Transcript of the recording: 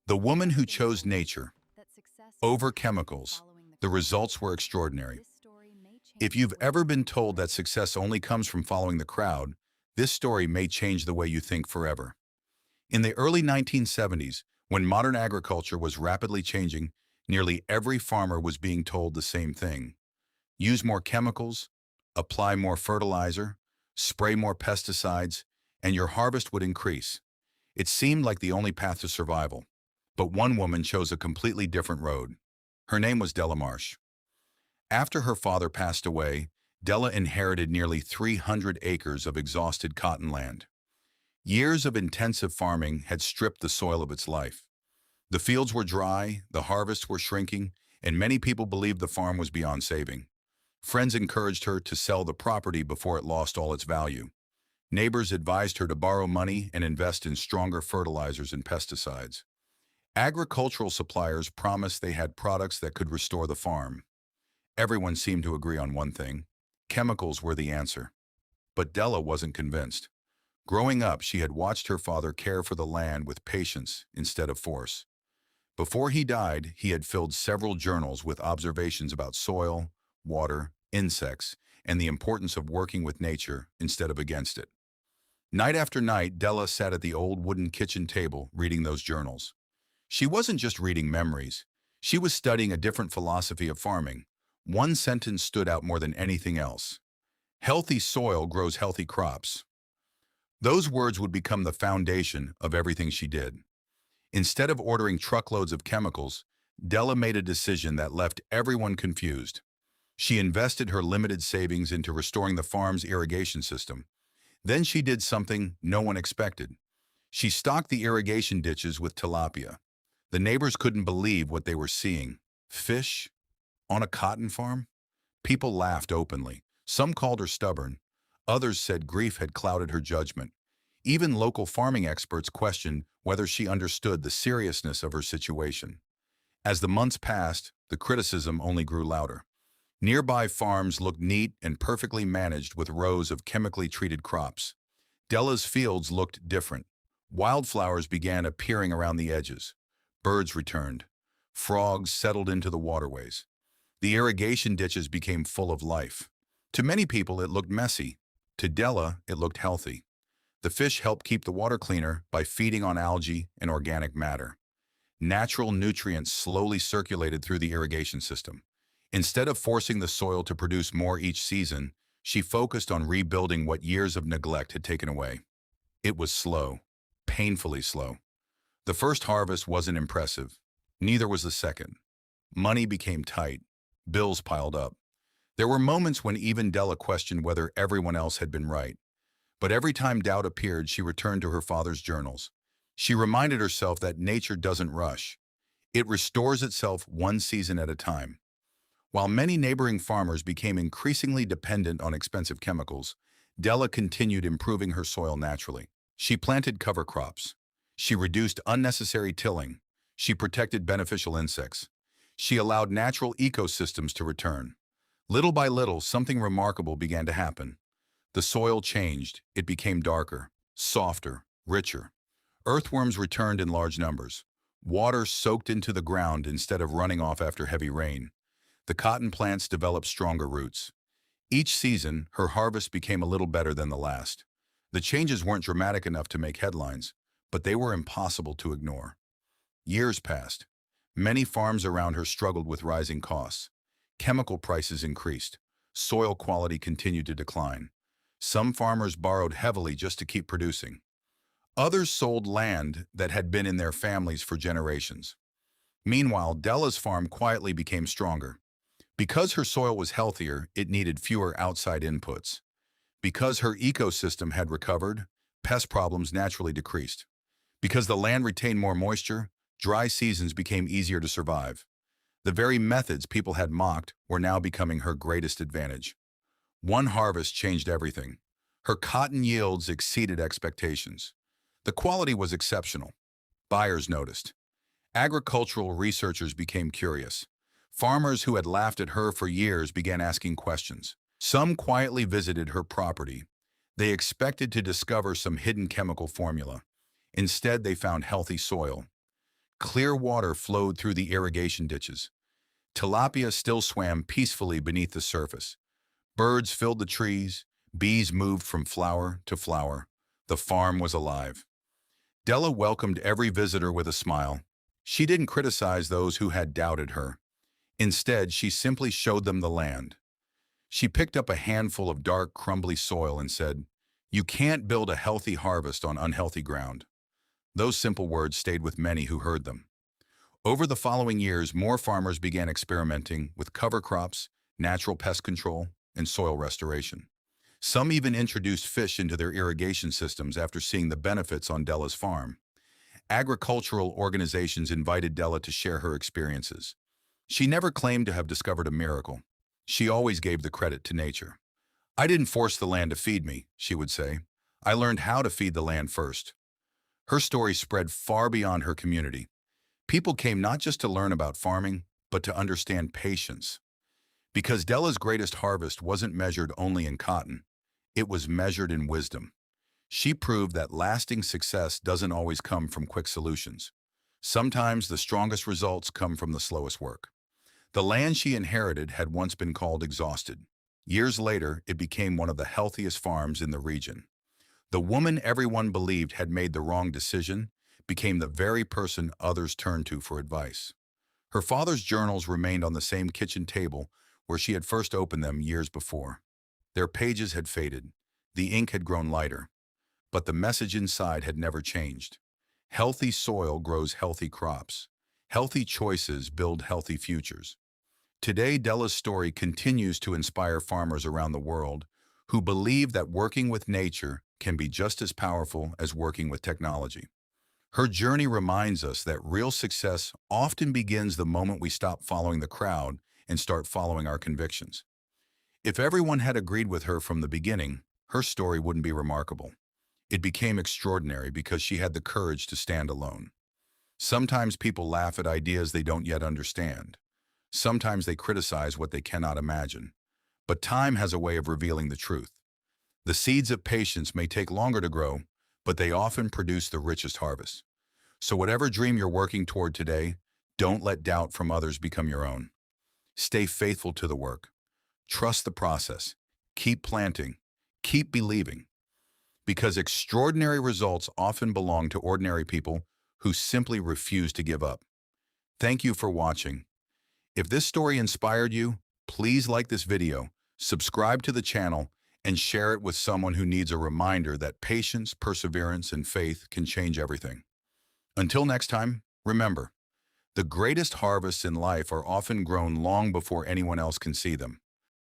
The woman who chose nature over chemicals. The results were extraordinary. If you've ever been told that success only comes from following the crowd, this story may change the way you think forever. In the early 1970s, when modern agriculture was rapidly changing, nearly every farmer was being told the same thing. Use more chemicals, apply more fertilizer, spray more pesticides, and your harvest would increase. It seemed like the only path to survival. But one woman chose a completely different road. Her name was Della Marsh. After her father passed away, Della inherited nearly 300 acres of exhausted cotton land. Years of intensive farming had stripped the soil of its life. The fields were dry, the harvests were shrinking, and many people believed the farm was beyond saving. Friends encouraged her to sell the property before it lost all its value. Neighbors advised her to borrow money and invest in stronger fertilizers and pesticides. Agricultural suppliers promised they had products that could restore the farm. Everyone seemed to agree on one thing: chemicals were the answer. But Della wasn't convinced. Growing up, she had watched her father care for the land with patience instead of force. Before he died, he had filled several journals with observations about soil, water, insects, and the importance of working with nature instead of against it. Night after night, Della sat at the old wooden kitchen table reading those journals. She wasn't just reading memories. She was studying a different philosophy of farming. One sentence stood out more than anything else: healthy soil grows healthy crops. Those words would become the foundation of everything she did. Instead of ordering truckloads of chemicals, Della made a decision that left everyone confused. She invested her limited savings into restoring the farm's irrigation system. Then she did something no one expected. She stocked the irrigation ditches with tilapia. The neighbors couldn't believe what they were seeing. Fish? On a cotton farm? People laughed openly. Some called her stubborn. Others said grief had clouded her judgment. Even local farming experts questioned whether she understood the seriousness of her situation. As the months passed, the criticism only grew louder. Nearby farms looked neat and perfectly managed with rows of chemically treated crops. Della's fields looked different. Wildflowers began appearing around the edges. Birds returned. Frogs settled into the waterways. The irrigation ditches became full of life. To many people, it looked messy. To Della, it looked healthy. The fish helped keep the water cleaner by feeding on algae and organic matter. Natural nutrients slowly circulated through the irrigation system. Instead of forcing the soil to produce more each season, she focused on rebuilding what years of neglect had taken away. It was slow, painfully slow. The first harvest wasn't impressive. Neither was the second. Money became tight. Bills piled up. There were moments when even Della questioned whether everyone else had been right. But every time doubt appeared, she returned to her father's journals. She reminded herself that nature doesn't rush. It restores itself one season at a time. While many neighboring farmers became increasingly dependent on expensive chemicals, Della continued improving her soil naturally. She planted cover crops. She reduced unnecessary tilling. She protected beneficial insects. She allowed natural ecosystems to return. Little by little, something remarkable began to happen. The soil changed. It became darker, softer, richer. Earthworms returned in large numbers. Water soaked into the ground instead of running off after heavy rain. The cotton plants developed stronger roots. Each season, her harvest became a little better than the last. The changes weren't dramatic enough to make headlines, but they were impossible to ignore. Years passed. Many farms around her struggled with rising costs. Chemical prices increased. Soil quality continued to decline. Some farmers borrowed heavily just to keep producing. Others sold land that had been in their families for generations. Meanwhile, Della's farm quietly became stronger. Because her soil was healthier, it needed fewer outside inputs. Because her ecosystem had recovered, pest problems naturally decreased. Because the land retained more moisture, dry seasons became easier to survive. The very methods people had mocked were now becoming her greatest advantage. One harvest changed everything. Her cotton yields exceeded expectations. The quality was exceptional. Buyers noticed. Agricultural researchers became curious. Farmers who had laughed at her for years began asking questions. Some quietly visited her property. They expected to discover some hidden chemical formula. Instead, they found healthy soil. Clear water flowed through the irrigation ditches. Tilapia still swam peacefully beneath the surface. Birds filled the trees. Bees moved from flower to flower. The farm was alive. Della welcomed every visitor with a smile. She didn't criticize those who had doubted her. Instead, she simply showed them the land. She picked up a handful of dark, crumbly soil and said, "You can't build a healthy harvest on unhealthy ground." Those simple words stayed with many who heard them. Over the following years, more farmers began experimenting with cover crops, natural pest control, and soil restoration. Some even introduced fish into their irrigation systems after seeing the benefits on Della's farm. Agricultural organizations invited Della to share her experiences. She never claimed to have discovered a miracle. She always gave the credit to nature. "I didn't force the land to feed me," she would say. "I learned how to feed the land first." Her story spread far beyond her community. People came not just to learn about farming, but to understand patience. Because Della's greatest harvest wasn't measured only in cotton, it was measured in wisdom. She proved that lasting success doesn't always come from quick solutions. Sometimes the strongest results come from the slowest work. The land she inherited had once been called exhausted. Years later, it became one of the healthiest farms in the region. The woman everyone believed had made the wrong decision became the very person others turned to for advice. Her father's journals remained on the same kitchen table where she had first opened them years before. Their pages had faded. The ink had grown lighter. But the message inside had never changed. Healthy soil grows healthy crops. Healthy choices build healthy futures. Today, Della's story continues to inspire farmers around the world who believe that working with nature can be just as powerful as working with technology. Her journey reminds us that real success often begins the moment we stop following the crowd and start following our convictions. If everyone had agreed with her from the beginning, her story wouldn't be remarkable. It became extraordinary because she had the courage to stand alone. Sometimes people laugh at ideas they don't yet understand. Sometimes they criticize what they cannot imagine. But time has a way of revealing the truth. The seeds of patience may take longer to grow, but they often produce the richest harvest. So whatever dream you're working toward today, don't let doubt from others become your own. Stay faithful to the work. Trust the process. Keep planting. Keep believing. Because extraordinary results often belong to ordinary people who simply refuse to give up. Thank you for watching. If this story inspired you, please like this video, subscribe to the channel, and share it with someone who needs a reminder that patience, perseverance, and faith can change everything. Until next time, remember, the greatest harvests in life are often grown long before anyone else can see them.